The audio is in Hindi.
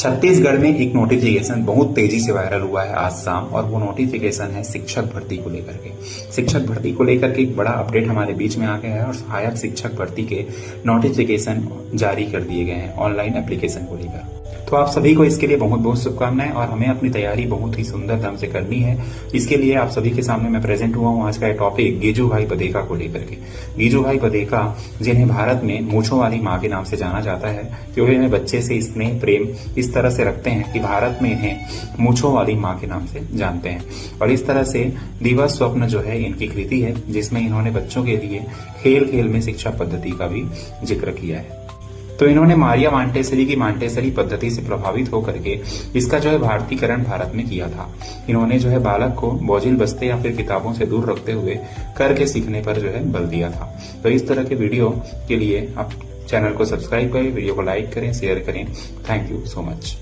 छत्तीसगढ़ में एक नोटिफिकेशन बहुत तेजी से वायरल हुआ है आज शाम, और वो नोटिफिकेशन है शिक्षक भर्ती को लेकर के। शिक्षक भर्ती को लेकर के एक बड़ा अपडेट हमारे बीच में आ गया है और सहायक शिक्षक भर्ती के नोटिफिकेशन जारी कर दिए गए हैं ऑनलाइन एप्लीकेशन को लेकर। तो आप सभी को इसके लिए बहुत बहुत शुभकामनाएं, और हमें अपनी तैयारी बहुत ही सुंदर ढंग से करनी है। इसके लिए आप सभी के सामने मैं प्रेजेंट हुआ हूं। आज का टॉपिक गिजुभाई बधेका को लेकर के। गिजुभाई बधेका, जिन्हें भारत में मूंछों वाली मां के नाम से जाना जाता है, जो इन्हें बच्चे से स्नेह प्रेम इस तरह से रखते हैं कि भारत में इन्हें मूंछों वाली मां के नाम से जानते हैं। और इस तरह से दिवस स्वप्न जो है इनकी कृति है, जिसमें इन्होंने बच्चों के लिए खेल खेल में शिक्षा पद्धति का भी जिक्र किया है। तो इन्होंने मारिया मांटेसरी की मांटेसरी पद्धति से प्रभावित होकर के इसका जो है भारतीकरण भारत में किया था। इन्होंने जो है बालक को बोझिल बस्ते या फिर किताबों से दूर रखते हुए करके सीखने पर जो है बल दिया था। तो इस तरह के वीडियो के लिए आप चैनल को सब्सक्राइब करें, वीडियो को लाइक करें, शेयर करें। Thank you so much.